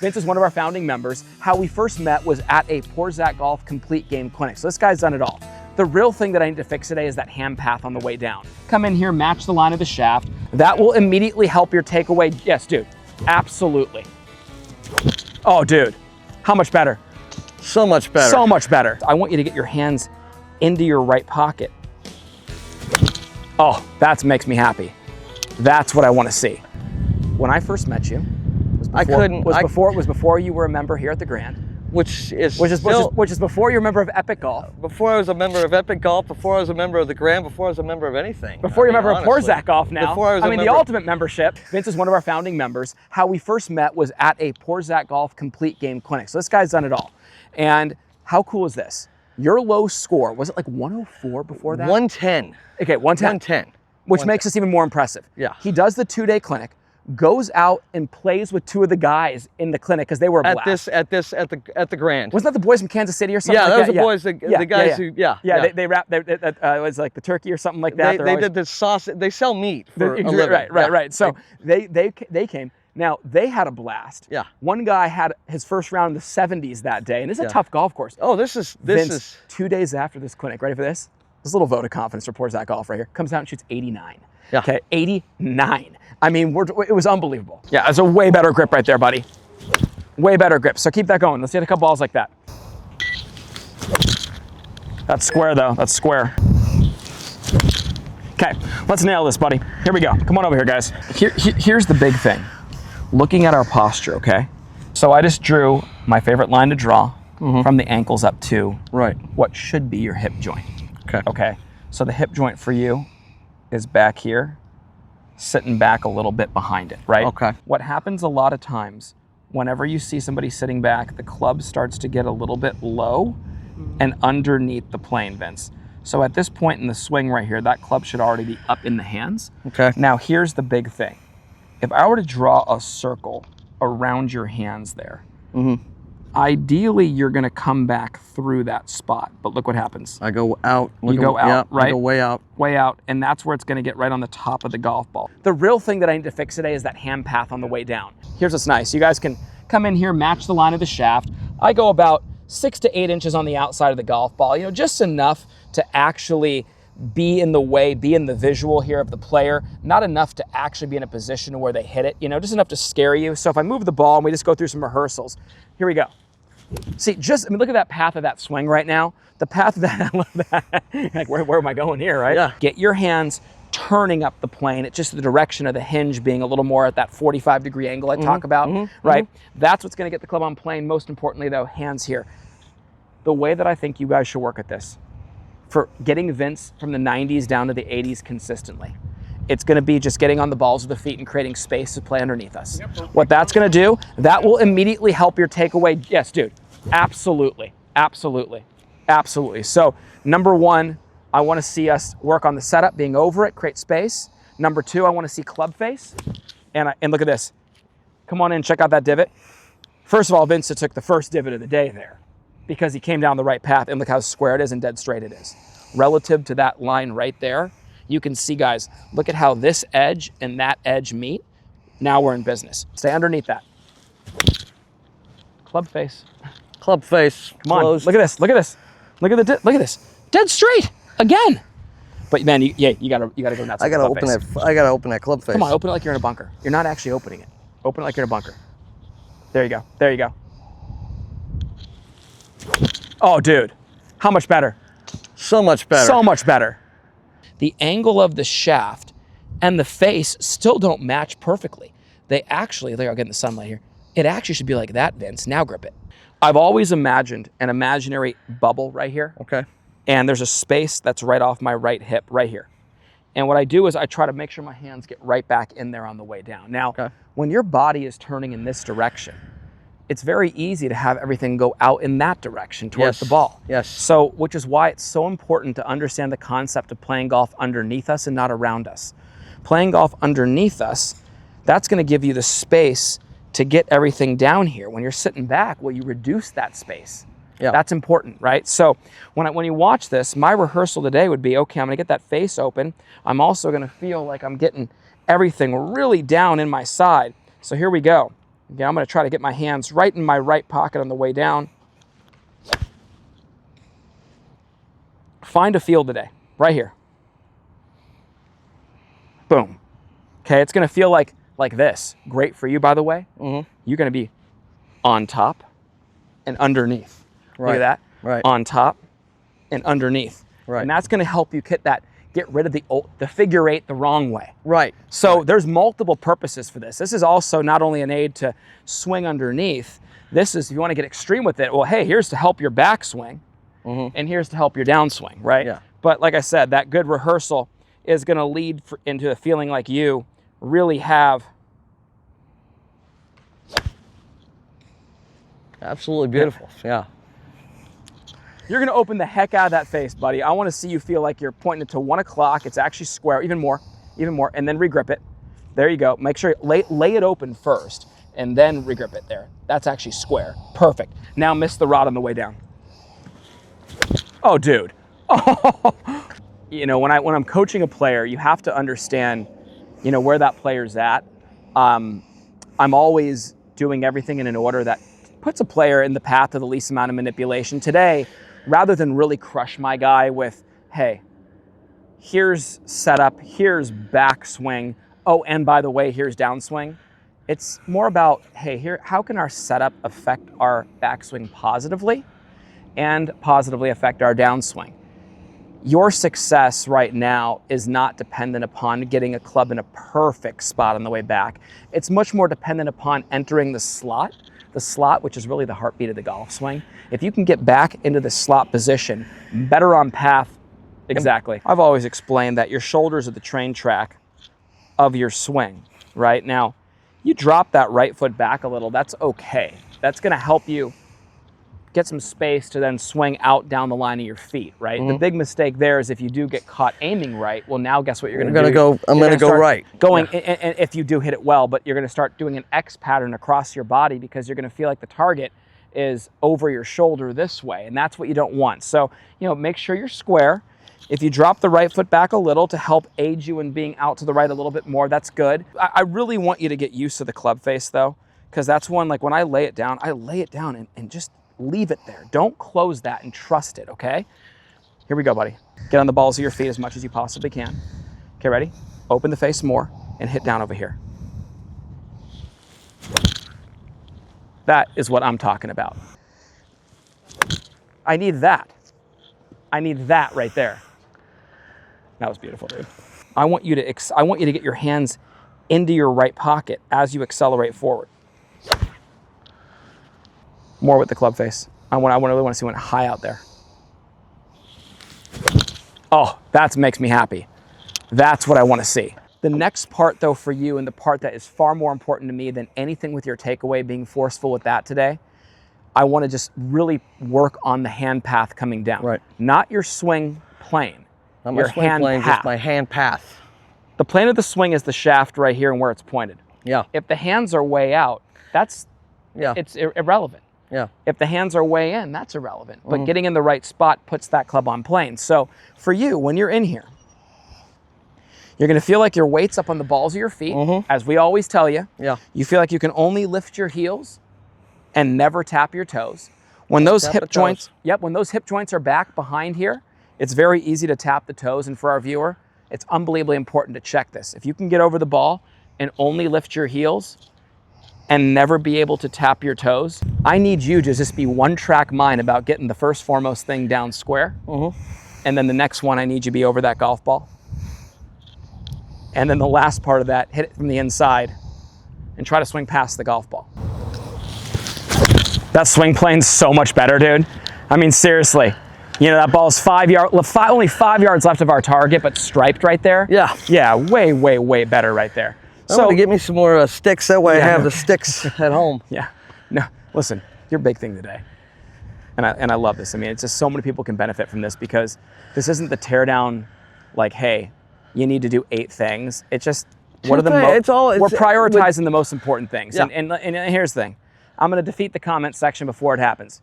Vince is one of our founding members. How we first met was at a Poor Zach Golf Complete Game Clinic. So this guy's done it all. The real thing that I need to fix today is that hand path on the way down. Come in here, match the line of the shaft. That will immediately help your takeaway. Yes, dude, absolutely. Oh, dude, how much better? So much better. So much better. I want you to get your hands into your right pocket. Oh, that makes me happy. That's what I want to see. When I first met you, was before you were a member here at the Grand. Which is before you're a member of Epic Golf. Before I was a member of Epic Golf, before I was a member of the Grand, before I was a member of anything. Before you're a member of Poor Zach Golf now. The ultimate membership. Vince is one of our founding members. How we first met was at a Poor Zach Golf Complete Game Clinic. So this guy's done it all. And how cool is this? Your low score, was it like 104 before that? 110. Okay, 110. Which makes us even more impressive. Yeah. He does the 2-day clinic, goes out and plays with 2 of the guys in the clinic because they were a blast. At the Grand. Wasn't that the boys from Kansas City or something? Yeah, like that was the boys, the guys who. They wrapped. It was like the turkey or something like that. They did the sausage. They sell meat for a living. Right. So they came. Now they had a blast. Yeah. One guy had his first round in the 70s that day, and it's a tough golf course. Oh, this is Vince, 2 days after this clinic. Ready for this? This little vote of confidence for Poor Zach Golf right here. Comes out and shoots 89. Yeah. Okay, 89. I mean, it was unbelievable. Yeah, it's a way better grip right there, buddy. Way better grip. So keep that going. Let's hit a couple balls like that. That's square though. That's square. Okay, let's nail this, buddy. Here we go. Come on over here, guys. Here's the big thing. Looking at our posture, okay? So I just drew my favorite line to draw from the ankles up to what should be your hip joint. Okay. So the hip joint for you is back here, sitting back a little bit behind it, right? Okay. What happens a lot of times, whenever you see somebody sitting back, the club starts to get a little bit low and underneath the plane, Vince. So at this point in the swing right here, that club should already be up in the hands. Okay. Now here's the big thing. If I were to draw a circle around your hands there, ideally you're gonna come back through that spot, but look what happens. I go out. You go out, right? I go way out. Way out, and that's where it's gonna get right on the top of the golf ball. The real thing that I need to fix today is that hand path on the way down. Here's what's nice. You guys can come in here, match the line of the shaft. I go about 6 to 8 inches on the outside of the golf ball, just enough to actually be in the way, be in the visual here of the player, not enough to actually be in a position where they hit it, just enough to scare you. So if I move the ball and we just go through some rehearsals, here we go. See, look at that path of that swing right now. The path of that, I love that. Like, where am I going here, right? Yeah. Get your hands turning up the plane. It's just the direction of the hinge being a little more at that 45-degree angle I talk about, right? That's what's gonna get the club on plane. Most importantly though, hands here. The way that I think you guys should work at this, for getting Vince from the 90s down to the 80s consistently, it's gonna be just getting on the balls of the feet and creating space to play underneath us. What that's gonna do, that will immediately help your takeaway. Yes, dude, absolutely, absolutely, absolutely. So number one, I wanna see us work on the setup, being over it, create space. Number two, I wanna see club face. And look at this. Come on in, check out that divot. First of all, Vince took the first divot of the day there because he came down the right path, and look how square it is and dead straight it is. Relative to that line right there, you can see, guys, look at how this edge and that edge meet. Now we're in business. Stay underneath that. Club face. Club face. Come on, look at this, look at this. Look at this. Dead straight, again. But man, you gotta go nuts. I gotta open that. I gotta open that club face. Come on, open it like you're in a bunker. You're not actually opening it. Open it like you're in a bunker. There you go, there you go. Oh, dude, how much better? So much better. So much better. The angle of the shaft and the face still don't match perfectly. They actually, there, I'll get in the sunlight here. It actually should be like that, Vince. Now grip it. I've always imagined an imaginary bubble right here. Okay. And there's a space that's right off my right hip, right here. And what I do is I try to make sure my hands get right back in there on the way down. Now, when your body is turning in this direction, it's very easy to have everything go out in that direction towards the ball. Yes. So, which is why it's so important to understand the concept of playing golf underneath us and not around us. Playing golf underneath us, that's gonna give you the space to get everything down here. When you're sitting back, well, you reduce that space. Yeah. That's important, right? So when you watch this, my rehearsal today would be, okay, I'm gonna get that face open. I'm also gonna feel like I'm getting everything really down in my side. So here we go. Again, I'm going to try to get my hands right in my right pocket on the way down. Find a feel today, right here. Boom. Okay, it's going to feel like this. Great for you, by the way. You're going to be on top and underneath. Right. Look at that. Right. On top and underneath. Right. And that's going to help you get rid of the figure eight the wrong way. Right. So there's multiple purposes for this. This is also not only an aid to swing underneath. This is, if you want to get extreme with it, well, hey, here's to help your backswing, and here's to help your downswing, right? Yeah. But like I said, that good rehearsal is going to lead into a feeling like you really have. Absolutely beautiful. Yeah. You're going to open the heck out of that face, buddy. I want to see you feel like you're pointing it to 1 o'clock. It's actually square, even more, and then regrip it. There you go. Make sure you lay it open first, and then regrip it there. That's actually square. Perfect. Now miss the rod on the way down. Oh, dude. Oh. You know, when I'm coaching a player, you have to understand, you know, where that player's at. I'm always doing everything in an order that puts a player in the path of the least amount of manipulation. Today, rather than really crush my guy with, hey, here's setup, here's backswing, oh, and by the way, here's downswing. It's more about, hey, how can our setup affect our backswing positively and positively affect our downswing? Your success right now is not dependent upon getting a club in a perfect spot on the way back. It's much more dependent upon entering the slot, which is really the heartbeat of the golf swing. If you can get back into the slot position, better on path. Exactly. I've always explained that your shoulders are the train track of your swing, right? Now, you drop that right foot back a little, that's okay. That's gonna help you get some space to then swing out down the line of your feet, right? The big mistake there is if you do get caught aiming right, well, now guess what you're gonna do? I'm gonna go right. And if you do hit it well, but you're gonna start doing an X pattern across your body because you're gonna feel like the target is over your shoulder this way, and that's what you don't want. So, you know, make sure you're square. If you drop the right foot back a little to help aid you in being out to the right a little bit more, that's good. I really want you to get used to the club face though, because that's one, like when I lay it down and just leave it there. Don't close that and trust it, okay? Here we go, buddy. Get on the balls of your feet as much as you possibly can. Okay, ready? Open the face more and hit down over here. That is what I'm talking about. I need that. I need that right there. That was beautiful, dude. I want you to get your hands into your right pocket as you accelerate forward. More with the club face. I really want to see one high out there. Oh, that makes me happy. That's what I want to see. The next part though for you, and the part that is far more important to me than anything with your takeaway, being forceful with that today, I want to just really work on the hand path coming down. Right. Not your swing plane. Not my swing plane, just my hand path. The plane of the swing is the shaft right here and where it's pointed. Yeah. If the hands are way out, it's irrelevant. Yeah. If the hands are way in, that's irrelevant. But getting in the right spot puts that club on plane. So for you, when you're in here, you're going to feel like your weight's up on the balls of your feet, as we always tell you. Yeah. You feel like you can only lift your heels and never tap your toes. When those hip joints, when those hip joints are back behind here, it's very easy to tap the toes. And for our viewer, it's unbelievably important to check this. If you can get over the ball and only lift your heels and never be able to tap your toes, I need you to just be one track mind about getting the first foremost thing down square. And then the next one, I need you to be over that golf ball. And then the last part of that, hit it from the inside and try to swing past the golf ball. That swing plane's so much better, dude. I mean, seriously. You know, that ball's only 5 yards left of our target, but striped right there. Yeah. Yeah, way, way, way better right there. I'm gonna get me some more sticks. That way I have the sticks at home. Yeah. No, listen, your big thing today. And I love this. I mean, it's just so many people can benefit from this because this isn't the teardown like, hey, you need to do 8 things. It's just, what are the we're prioritizing the most important things. Yeah. And here's the thing. I'm going to defeat the comment section before it happens.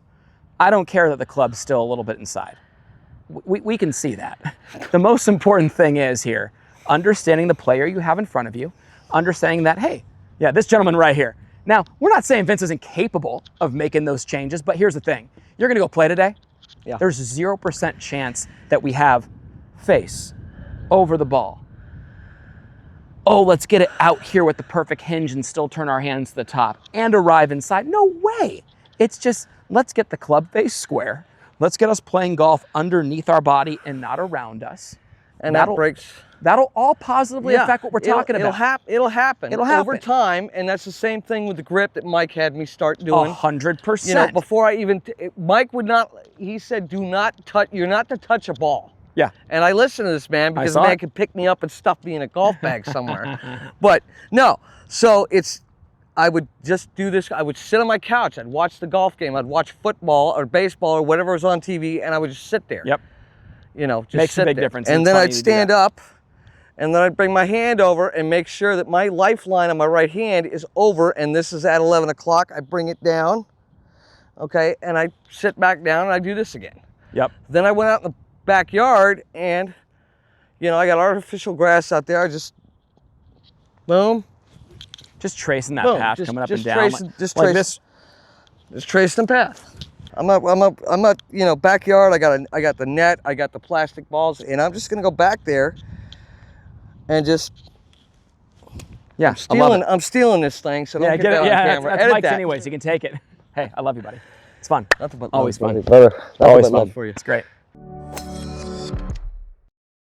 I don't care that the club's still a little bit inside. We can see that. The most important thing is here, understanding the player you have in front of you, understanding that, hey, yeah, this gentleman right here, Now, we're not saying Vince isn't capable of making those changes, but here's the thing. You're going to go play today. Yeah. There's 0% chance that we have face over the ball. Oh, let's get it out here with the perfect hinge and still turn our hands to the top and arrive inside. No way. It's just, let's get the club face square. Let's get us playing golf underneath our body and not around us. And that breaks. That'll all positively affect what we're talking It'll about. It'll happen. It'll happen. Over time, and that's the same thing with the grip that Mike had me start doing. 100%. You know, before I even, Mike would not, he said, do not touch, you're not to touch a ball. Yeah. And I listened to this man because the man could pick me up and stuff me in a golf bag somewhere. But no, so I would just do this. I would sit on my couch. I'd watch the golf game. I'd watch football or baseball or whatever was on TV, and I would just sit there. Yep. You know, just Makes sit a big there. difference. And then I'd stand up, and then I'd bring my hand over and make sure that my lifeline on my right hand is over, and this is at 11 o'clock. I bring it down, okay, and I sit back down, and I do this again. Yep. Then I went out in the backyard, and, you know, I got artificial grass out there. I just, boom. Just tracing that Boom. path Just- coming up just and down. tracing- just like tracing. this. Just tracing the path. I'm up, you know, backyard. I got the net. I got the plastic balls, and I'm just gonna go back there and just. Yeah, I'm stealing this thing, so don't yeah, get get that it. on Yeah, camera. that's Edit Mike's that. anyways. You can take it. Hey, I love you, buddy. It's fun. Nothing but Always love, fun. brother. Nothing Always but love fun. for you. It's great.